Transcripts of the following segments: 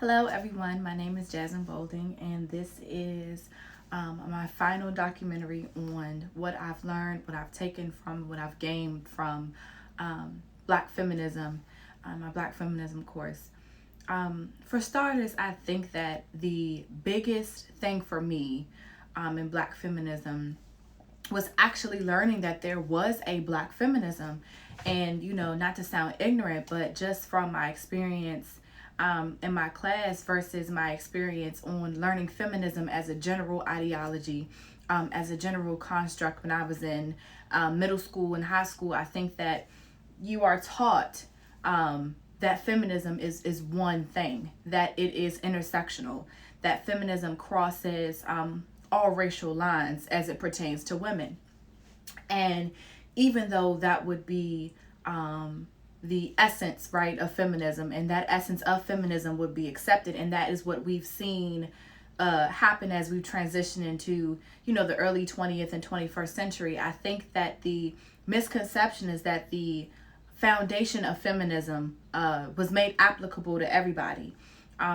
Hello, everyone. My name is Jasmine Bolding, and this is my final documentary on what I've learned, what I've taken from, what I've gained from Black feminism, my Black feminism course. For starters, I think that the biggest thing for me in Black feminism was actually learning that there was a Black feminism. And, not to sound ignorant, but just from my experience in my class versus my experience on learning feminism as a general ideology, as a general construct when I was in middle school and high school, I think that you are taught that feminism is one thing, that it is intersectional, that feminism crosses all racial lines as it pertains to women. And even though that would be the essence, right, of feminism, and that essence of feminism would be accepted, and that is what we've seen happen as we transition into, the early 20th and 21st century. I think that the misconception is that the foundation of feminism was made applicable to everybody,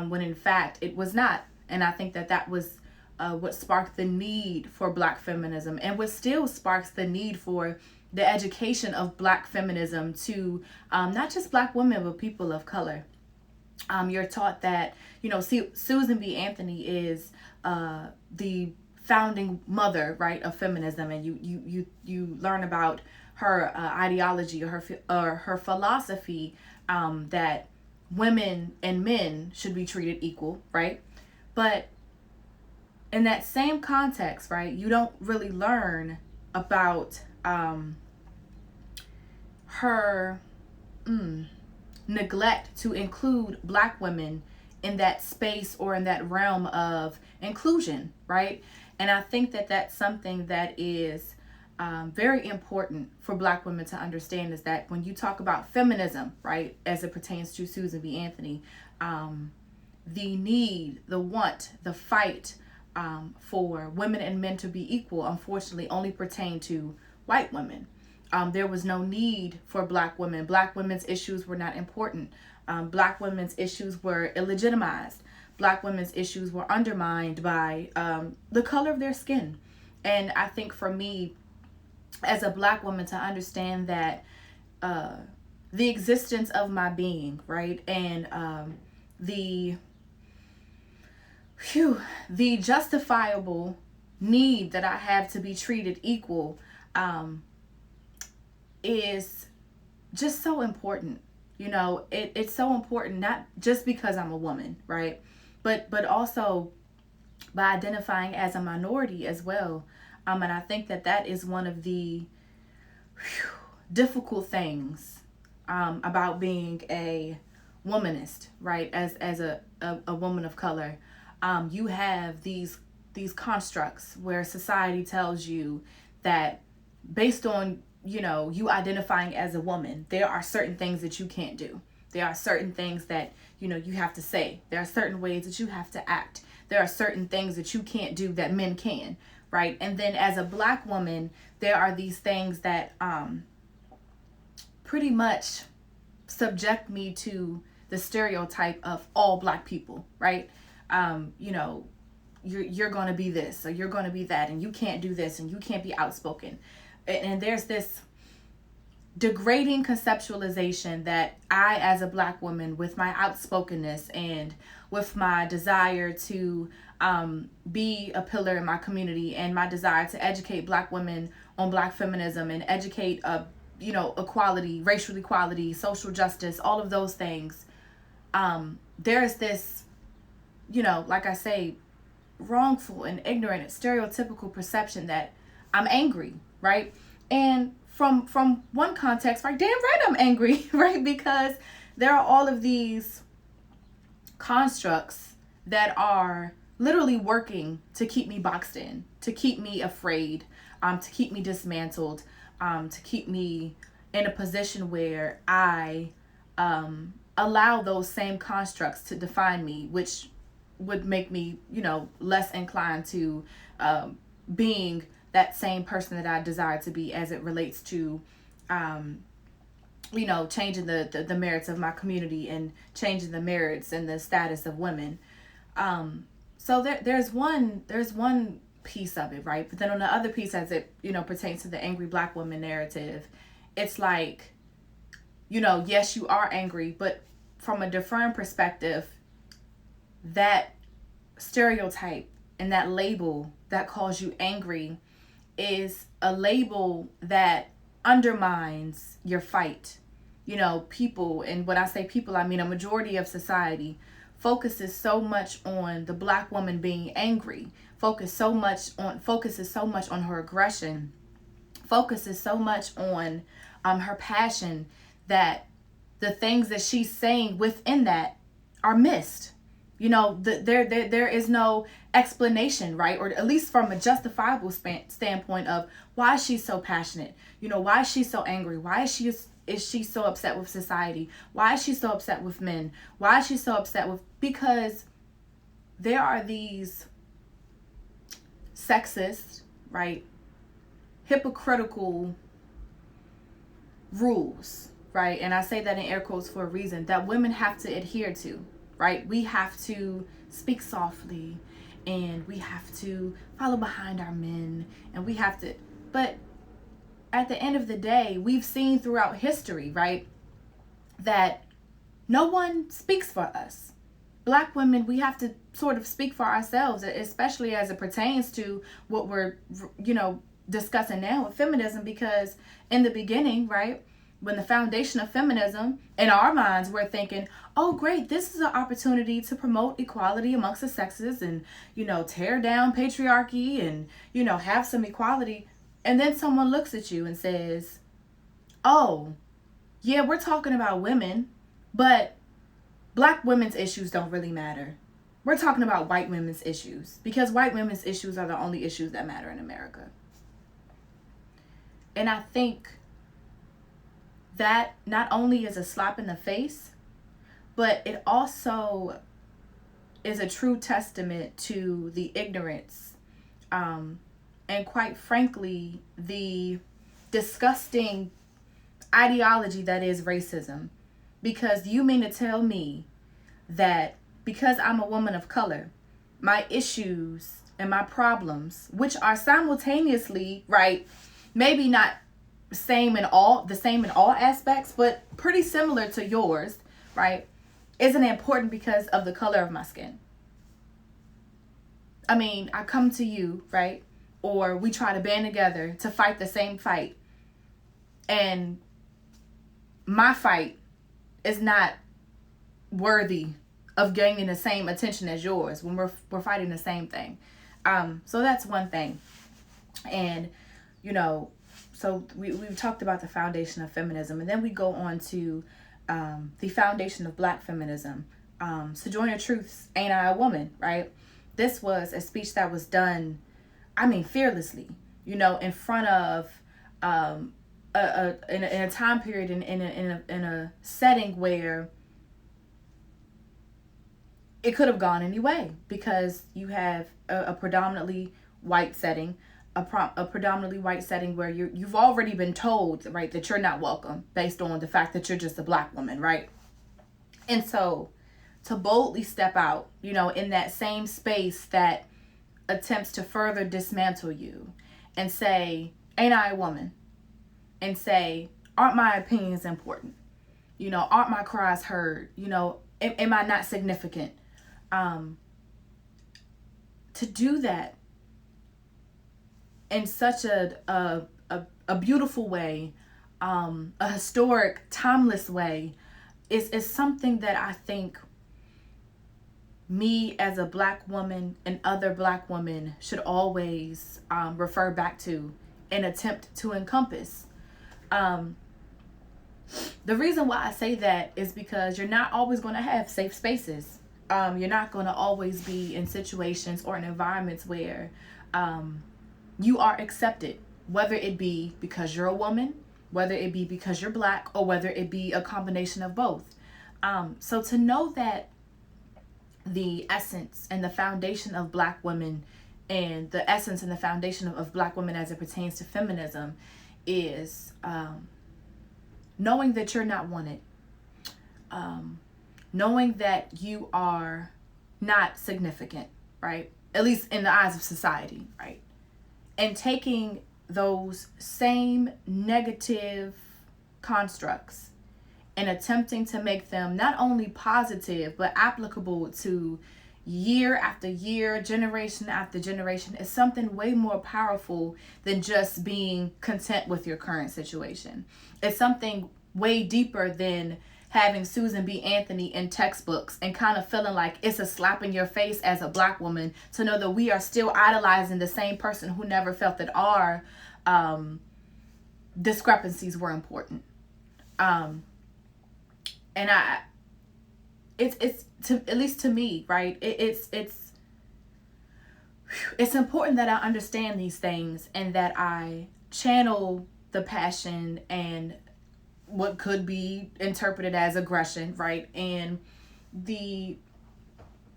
when in fact it was not. And I think that that was what sparked the need for Black feminism, and what still sparks the need for the education of Black feminism to not just Black women, but people of color. You're taught that, Susan B. Anthony is the founding mother, right, of feminism, and you learn about her ideology or her philosophy, that women and men should be treated equal, right? But in that same context, right, you don't really learn about her neglect to include Black women in that space or in that realm of inclusion, right? And I think that that's something that is very important for Black women to understand, is that when you talk about feminism, right, as it pertains to Susan B. Anthony, the need, the want, the fight for women and men to be equal, unfortunately, only pertain to white women. There was no need for Black women. Black women's issues were not important. Black women's issues were illegitimized. Black women's issues were undermined by the color of their skin. And I think for me, as a Black woman, to understand that the existence of my being, right, and the justifiable need that I have to be treated equal is just so important. It's so important, not just because I'm a woman, right? But also by identifying as a minority as well. And I think that that is one of the difficult things about being a womanist, right? As a woman of color. You have these constructs where society tells you that based on, you identifying as a woman, there are certain things that you can't do. There are certain things that, you have to say. There are certain ways that you have to act. There are certain things that you can't do that men can, right? And then as a Black woman, there are these things that pretty much subject me to the stereotype of all Black people, right? You're going to be this, or you're going to be that, and you can't do this, and you can't be outspoken. And there's this degrading conceptualization that I, as a Black woman, with my outspokenness and with my desire to be a pillar in my community, and my desire to educate Black women on Black feminism and educate, equality, racial equality, social justice, all of those things, there's this, like I say, wrongful and ignorant and stereotypical perception that I'm angry, right? And from one context, right, damn right I'm angry, right? Because there are all of these constructs that are literally working to keep me boxed in, to keep me afraid, to keep me dismantled, to keep me in a position where I allow those same constructs to define me, which would make me, less inclined to being that same person that I desire to be as it relates to changing the merits of my community and changing the merits and the status of women. So there's one piece of it, right? But then on the other piece, as it pertains to the angry black woman narrative, it's like, yes, you are angry, but from a different perspective, that stereotype and that label that calls you angry is a label that undermines your fight. People, and when I say people, I mean a majority of society, focuses so much on the black woman being angry, focuses so much on her aggression, focuses so much on her passion, that the things that she's saying within that are missed. There is no explanation, right? Or at least from a justifiable standpoint of why she's so passionate. Why is she so angry? Why is she so upset with society? Why is she so upset with men? Why is she so upset with? Because there are these sexist, right, hypocritical rules, right? And I say that in air quotes for a reason, that women have to adhere to, right? We have to speak softly, and we have to follow behind our men, and we have to, but at the end of the day, we've seen throughout history, right, that no one speaks for us. Black women, we have to sort of speak for ourselves, especially as it pertains to what we're, discussing now with feminism, because in the beginning, right, when the foundation of feminism, in our minds, we're thinking, oh, great, this is an opportunity to promote equality amongst the sexes and, tear down patriarchy and, have some equality. And then someone looks at you and says, oh, yeah, we're talking about women, but black women's issues don't really matter. We're talking about white women's issues, because white women's issues are the only issues that matter in America. And I think that not only is a slap in the face, but it also is a true testament to the ignorance, and quite frankly, the disgusting ideology that is racism. Because you mean to tell me that because I'm a woman of color, my issues and my problems, which are simultaneously, right, maybe not the same in all aspects, but pretty similar to yours, right, isn't important because of the color of my skin. I mean, I come to you, right, or we try to band together to fight the same fight, and my fight is not worthy of gaining the same attention as yours when we're fighting the same thing. So that's one thing. And so we've talked about the foundation of feminism, and then we go on to the foundation of black feminism. Sojourner Truth's Ain't I a Woman, right? This was a speech that was done, fearlessly, in front of in a time period, in a setting where it could have gone any way, because you have a predominantly white setting, a predominantly white setting where you've already been told, right, that you're not welcome based on the fact that you're just a black woman, right? And so to boldly step out, in that same space that attempts to further dismantle you, and say, ain't I a woman? And say, aren't my opinions important? Aren't my cries heard? Am I not significant? To do that in such a beautiful way, a historic, timeless way, is something that I think me as a black woman and other black women should always refer back to and attempt to encompass. The reason why I say that is because you're not always going to have safe spaces. You're not going to always be in situations or in environments where you are accepted, whether it be because you're a woman, whether it be because you're black, or whether it be a combination of both. So to know that the essence and the foundation of black women, and the essence and the foundation of black women as it pertains to feminism, is knowing that you're not wanted, knowing that you are not significant, right? At least in the eyes of society, right? And taking those same negative constructs and attempting to make them not only positive but applicable to year after year, generation after generation, is something way more powerful than just being content with your current situation. It's something way deeper than having Susan B. Anthony in textbooks and kind of feeling like it's a slap in your face as a Black woman to know that we are still idolizing the same person who never felt that our discrepancies were important. And it's to, at least to me, right? It's important that I understand these things and that I channel the passion and what could be interpreted as aggression, right? And the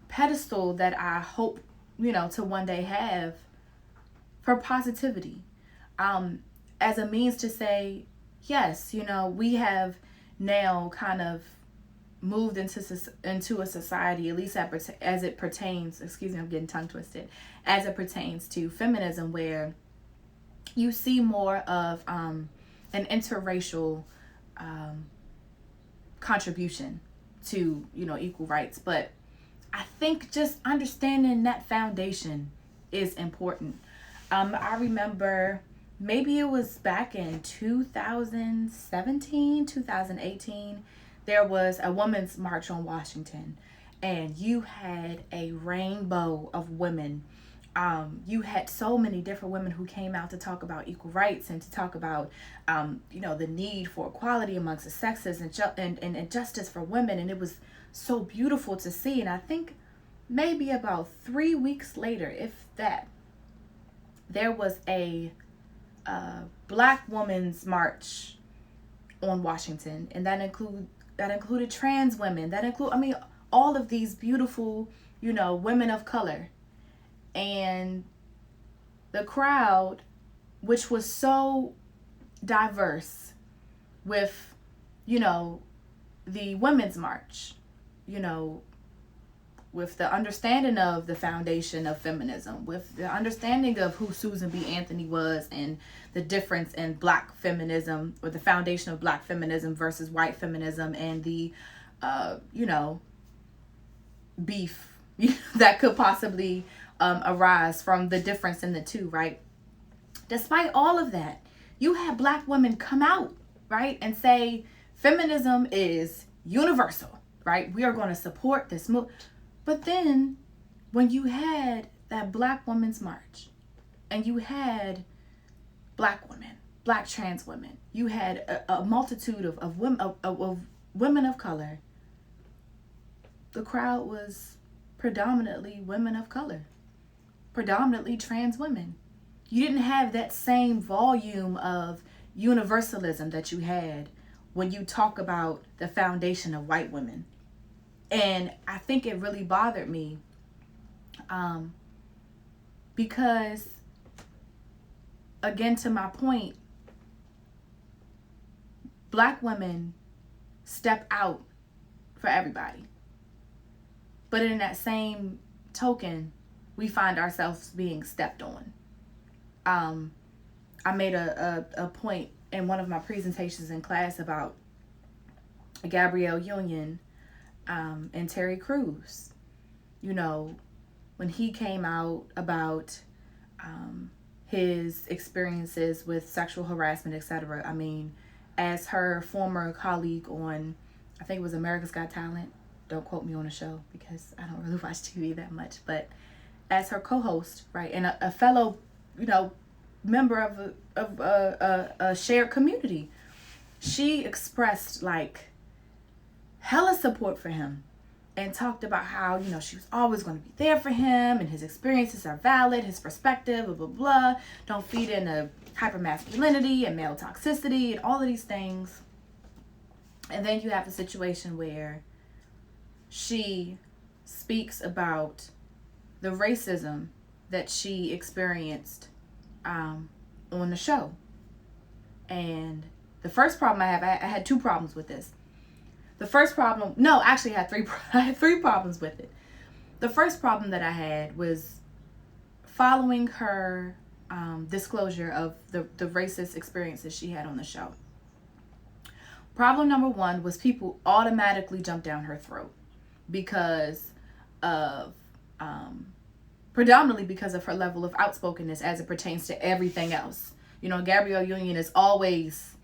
pedestal that I hope, to one day have for positivity, as a means to say, yes, we have now kind of moved into a society, at least as it pertains, excuse me, I'm getting tongue twisted, as it pertains to feminism, where you see more of an interracial contribution to equal rights. But I think just understanding that foundation is important. I remember maybe it was back in 2017, 2018, there was a women's march on Washington, and you had a rainbow of women. You had so many different women who came out to talk about equal rights and to talk about, the need for equality amongst the sexes and justice for women. And it was so beautiful to see. And I think maybe about 3 weeks later, if that, there was a Black women's march on Washington, and that included trans women. All of these beautiful, women of color. And the crowd, which was so diverse, with, the women's march, with the understanding of the foundation of feminism, with the understanding of who Susan B. Anthony was and the difference in Black feminism, or the foundation of Black feminism versus white feminism, and the, beef that could possibly arise from the difference in the two, right? Despite all of that, you have Black women come out, right, and say feminism is universal, right? We are going to support this move. But then when you had that Black women's march, and you had Black women, Black trans women, you had a multitude of women of color, the crowd was predominantly women of color, predominantly trans women. You didn't have that same volume of universalism that you had when you talk about the foundation of white women. And I think it really bothered me, because, again, to my point, Black women step out for everybody. But in that same token, we find ourselves being stepped on. I made a point in one of my presentations in class about Gabrielle Union and Terry Crews. When he came out about his experiences with sexual harassment, etc. As her former colleague on, I think it was America's Got Talent. Don't quote me on the show because I don't really watch TV that much. But as her co-host, right, and a fellow, member of a shared community, she expressed hella support for him and talked about how, she was always going to be there for him and his experiences are valid, his perspective, blah, blah, blah. Don't feed into hypermasculinity and male toxicity and all of these things. And then you have a situation where she speaks about the racism that she experienced on the show. And The first problem I had two problems with this. The first problem, no, actually I had three. I had three problems with it. The first problem that I had was following her disclosure of the racist experiences she had on the show. Problem number one was people automatically jumped down her throat because of predominantly because of her level of outspokenness as it pertains to everything else. You know, Gabrielle Union is always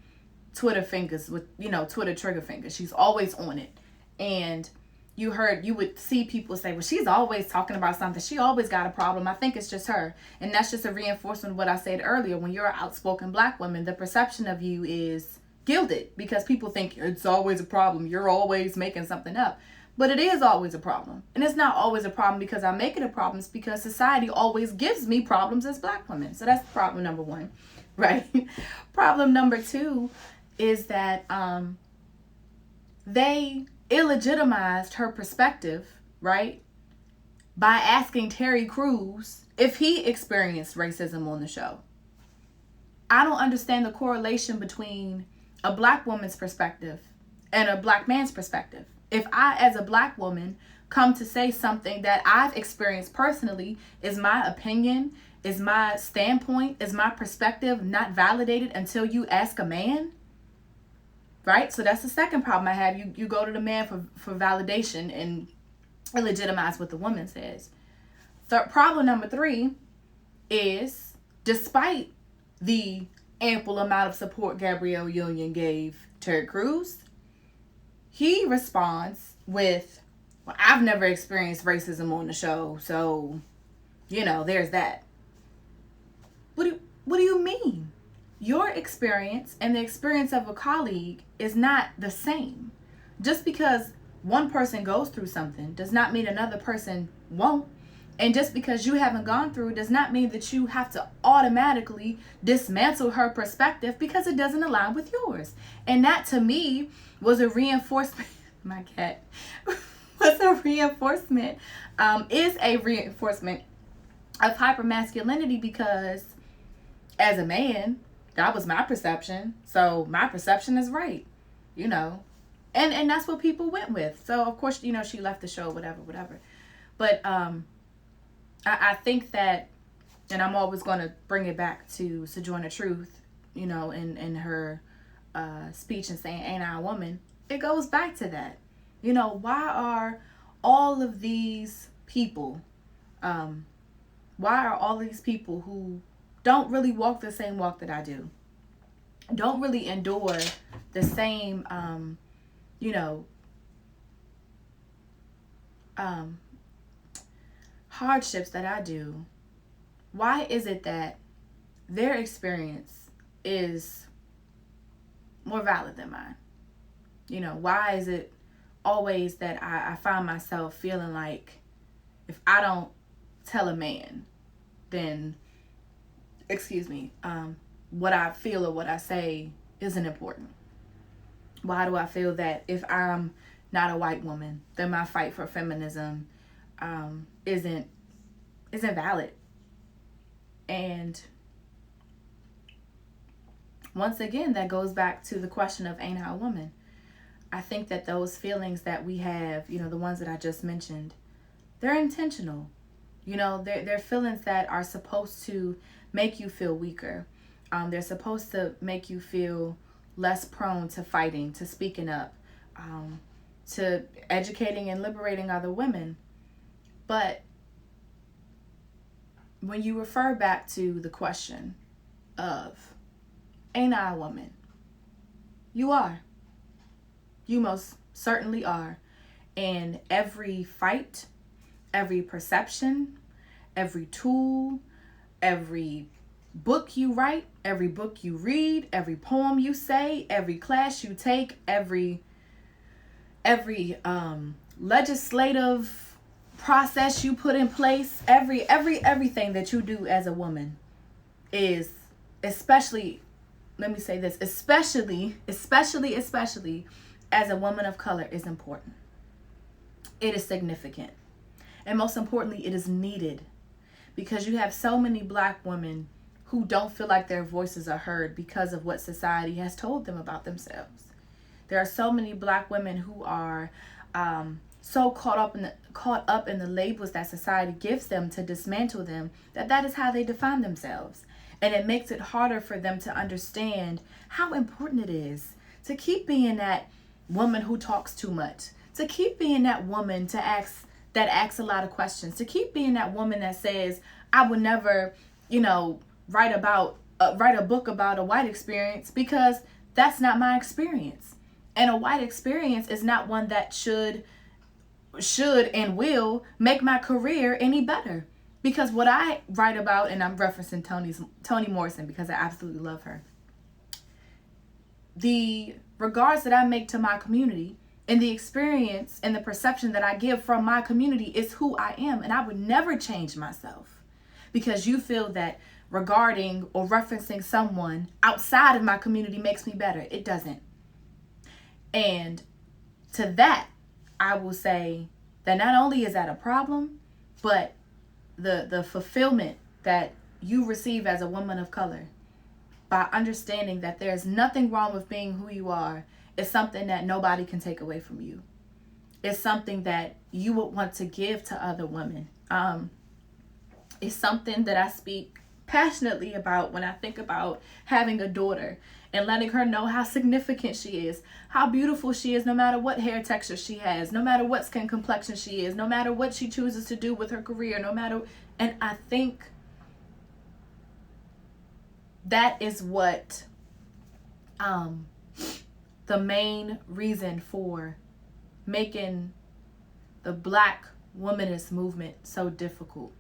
Twitter fingers with, you know, Twitter trigger fingers. She's always on it. And you would see people say, well, she's always talking about something. She always got a problem. I think it's just her. And that's just a reinforcement of what I said earlier. When you're an outspoken black woman, the perception of you is gilded because people think it's always a problem. You're always making something up. But it is always a problem. And it's not always a problem because I make it a problem. It's because society always gives me problems as black women. So that's problem number one, right? Problem number two is that they illegitimized her perspective, right? By asking Terry Crews if he experienced racism on the show. I don't understand the correlation between a black woman's perspective and a black man's perspective. If I, as a black woman, come to say something that I've experienced personally, is my opinion, is my standpoint, is my perspective not validated until you ask a man? Right? So that's the second problem I have. You go to the man for validation and legitimize what the woman says. Problem number three is, despite the ample amount of support Gabrielle Union gave Terry Crews, he responds with, well, I've never experienced racism on the show, so, you know, there's that. What do you mean? Your experience and the experience of a colleague is not the same. Just because one person goes through something does not mean another person won't. And just because you haven't gone through does not mean that you have to automatically dismantle her perspective because it doesn't align with yours. And that, to me, was a reinforcement. My cat was a reinforcement. Is a reinforcement of hypermasculinity because as a man, that was my perception. So my perception is right, you know. And that's what people went with. So, of course, you know, she left the show, whatever. But I think that, and I'm always going to bring it back to Sojourner Truth, you know, in her speech and saying, ain't I a woman? It goes back to that. You know, why are all of these people, why are all these people who don't really walk the same walk that I do, don't really endure the same, you know, hardships that I do, why is it that their experience is more valid than mine? You know, why is it always that I find myself feeling like if I don't tell a man, then, what I feel or what I say isn't important? Why do I feel that if I'm not a white woman, then my fight for feminism isn't valid? And once again, that goes back to the question of, ain't I a woman? I think that those feelings that we have, you know, the ones that I just mentioned, they're intentional. You know, they're feelings that are supposed to make you feel weaker. They're supposed to make you feel less prone to fighting, to speaking up, to educating and liberating other women. But when you refer back to the question of, ain't I a woman? You are. You most certainly are. And every fight, every perception, every tool, every book you write, every book you read, every poem you say, every class you take, every legislative process you put in place, everything that you do as a woman is, especially, let me say this, especially as a woman of color, is important. It is significant. And most importantly, it is needed, because you have so many black women who don't feel like their voices are heard because of what society has told them about themselves. There are so many Black women who are so caught up in the labels that society gives them to dismantle them, that is how they define themselves. And it makes it harder for them to understand how important it is to keep being that woman who talks too much, to keep being that woman that asks a lot of questions, to keep being that woman that says, I would never, write a book about a white experience, because that's not my experience. And a white experience is not one that should and will make my career any better. Because what I write about, and I'm referencing Toni Morrison because I absolutely love her, the regards that I make to my community and the experience and the perception that I give from my community is who I am. And I would never change myself because you feel that regarding or referencing someone outside of my community makes me better. It doesn't. And to that, I will say that not only is that a problem, but the fulfillment that you receive as a woman of color by understanding that there's nothing wrong with being who you are is something that nobody can take away from you. It's something that you would want to give to other women. It's something that I speak passionately about when I think about having a daughter and letting her know how significant she is, how beautiful she is, no matter what hair texture she has, no matter what skin complexion she is, no matter what she chooses to do with her career, and I think that is what the main reason for making the Black womanist movement so difficult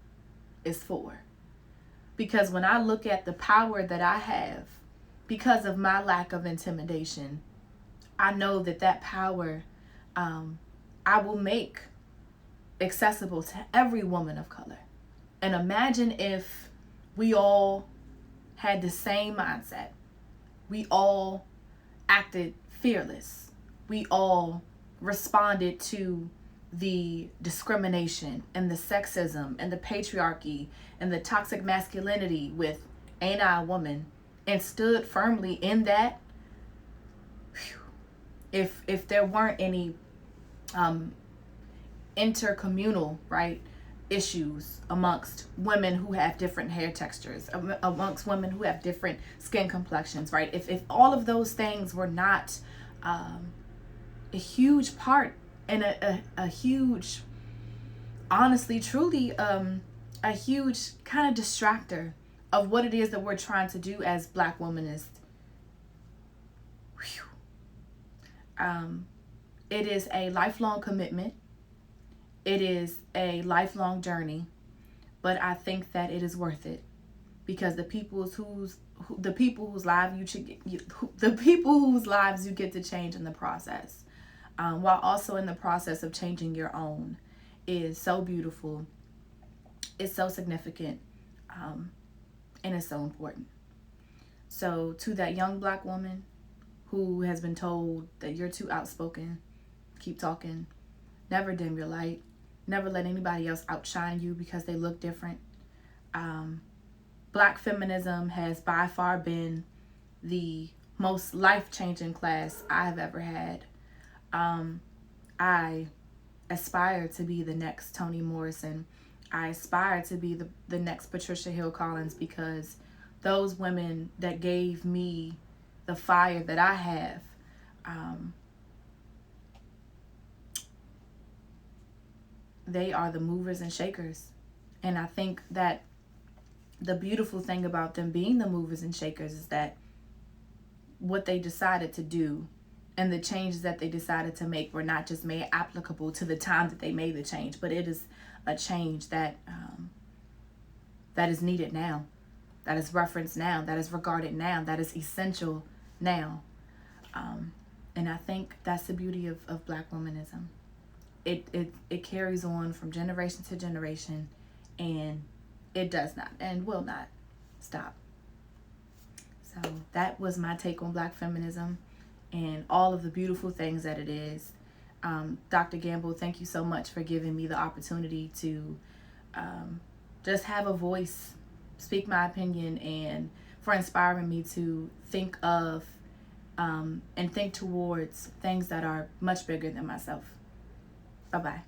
is for. Because when I look at the power that I have because of my lack of intimidation, I know that power I will make accessible to every woman of color. And imagine if we all had the same mindset. We all acted fearless. We all responded to the discrimination and the sexism and the patriarchy and the toxic masculinity with "ain't I a woman?" and stood firmly in that. If there weren't any intercommunal, right, issues amongst women who have different hair textures, amongst women who have different skin complexions, right, if all of those things were not a huge part and a huge, honestly, truly, a huge kind of distractor of what it is that we're trying to do as Black womanists. It is a lifelong commitment. It is a lifelong journey, but I think that it is worth it because the people whose lives you get to change in the process, while also in the process of changing your own, is so beautiful. It's so significant, and it's so important. So to that young Black woman who has been told that you're too outspoken, keep talking, never dim your light, never let anybody else outshine you because they look different. Black feminism has by far been the most life-changing class I've ever had. I aspire to be the next Toni Morrison. I aspire to be the next Patricia Hill Collins, because those women that gave me the fire that I have, they are the movers and shakers. And I think that the beautiful thing about them being the movers and shakers is that what they decided to do and the changes that they decided to make were not just made applicable to the time that they made the change, but it is a change that that is needed now, that is referenced now, that is regarded now, that is essential now. And I think that's the beauty of Black womanism. It carries on from generation to generation, and it does not and will not stop. So that was my take on Black feminism and all of the beautiful things that it is. Dr. Gamble, thank you so much for giving me the opportunity to just have a voice speak my opinion and for inspiring me to think of and think towards things that are much bigger than myself. Bye bye.